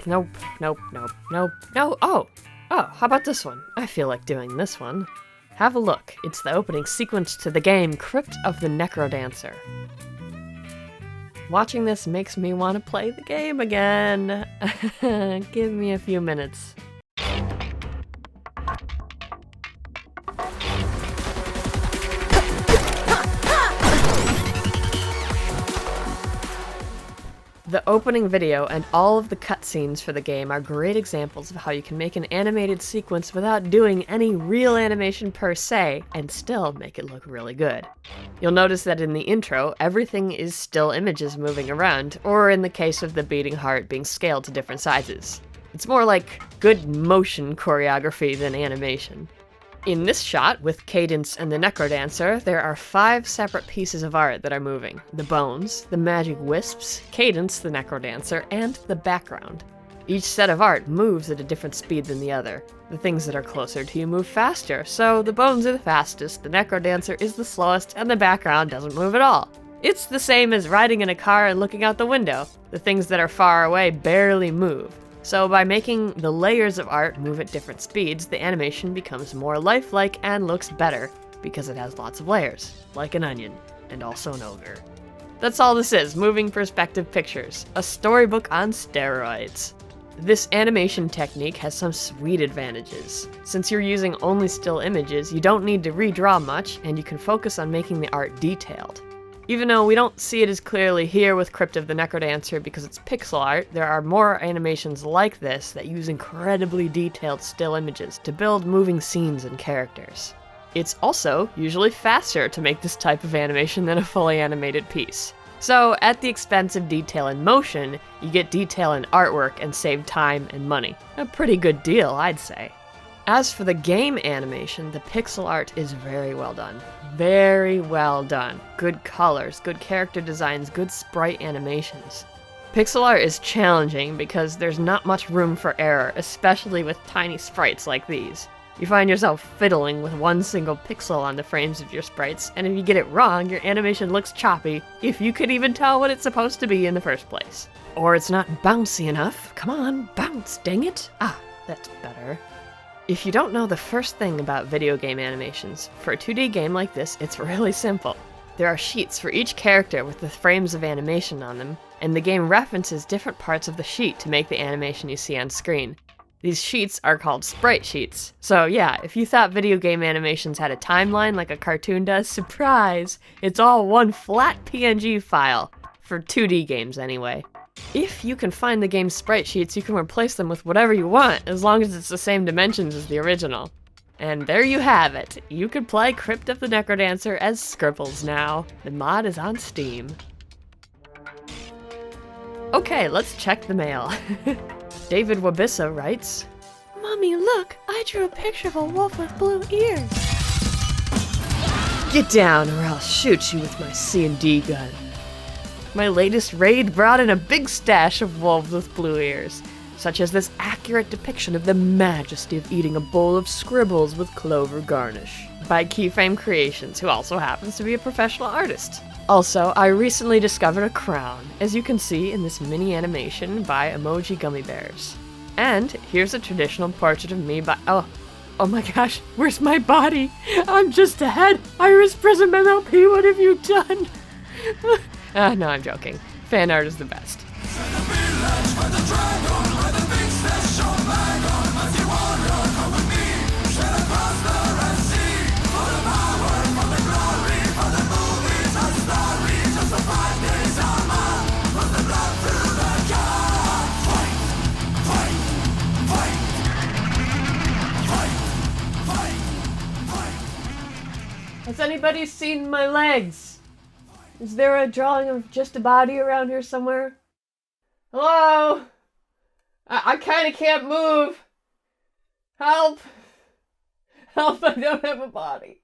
Nope, nope, nope, nope, no, oh! Oh, how about this one? I feel like doing this one. Have a look. It's the opening sequence to the game Crypt of the NecroDancer. Watching this makes me want to play the game again. Give me a few minutes. The opening video and all of the cutscenes for the game are great examples of how you can make an animated sequence without doing any real animation per se, and still make it look really good. You'll notice that in the intro, everything is still images moving around, or in the case of the beating heart being scaled to different sizes. It's more like good motion choreography than animation. In this shot, with Cadence and the NecroDancer, there are 5 separate pieces of art that are moving. The bones, the magic wisps, Cadence, the NecroDancer, and the background. Each set of art moves at a different speed than the other. The things that are closer to you move faster, so the bones are the fastest, the NecroDancer is the slowest, and the background doesn't move at all. It's the same as riding in a car and looking out the window. The things that are far away barely move. So by making the layers of art move at different speeds, the animation becomes more lifelike and looks better, because it has lots of layers, like an onion, and also an ogre. That's all this is, moving perspective pictures, a storybook on steroids. This animation technique has some sweet advantages. Since you're using only still images, you don't need to redraw much, and you can focus on making the art detailed. Even though we don't see it as clearly here with Crypt of the NecroDancer because it's pixel art, there are more animations like this that use incredibly detailed still images to build moving scenes and characters. It's also usually faster to make this type of animation than a fully animated piece. So, at the expense of detail and motion, you get detail in artwork and save time and money. A pretty good deal, I'd say. As for the game animation, the pixel art is very well done. Very well done. Good colors, good character designs, good sprite animations. Pixel art is challenging because there's not much room for error, especially with tiny sprites like these. You find yourself fiddling with one single pixel on the frames of your sprites, and if you get it wrong, your animation looks choppy, if you could even tell what it's supposed to be in the first place. Or it's not bouncy enough. Come on, bounce, dang it! Ah, that's better. If you don't know the first thing about video game animations, for a 2D game like this, it's really simple. There are sheets for each character with the frames of animation on them, and the game references different parts of the sheet to make the animation you see on screen. These sheets are called sprite sheets. So yeah, if you thought video game animations had a timeline like a cartoon does, surprise! It's all one flat PNG file, for 2D games anyway. If you can find the game's sprite sheets, you can replace them with whatever you want, as long as it's the same dimensions as the original. And there you have it. You can play Crypt of the NecroDancer as Scribbles now. The mod is on Steam. Okay, let's check the mail. David Wabissa writes, "Mommy, look! I drew a picture of a wolf with blue ears." Get down or I'll shoot you with my C&D gun. My latest raid brought in a big stash of wolves with blue ears, such as this accurate depiction of the majesty of eating a bowl of scribbles with clover garnish, by Keyframe Creations, who also happens to be a professional artist. Also, I recently discovered a Crowne, as you can see in this mini animation by Emoji Gummy Bears. And here's a traditional portrait of me by— oh my gosh, where's my body? I'm just a head! Iris Prism MLP, what have you done? No, I'm joking. Fan art is the best. Has anybody seen my legs? Is there a drawing of just a body around here somewhere? Hello? I kinda can't move. Help! Help, I don't have a body.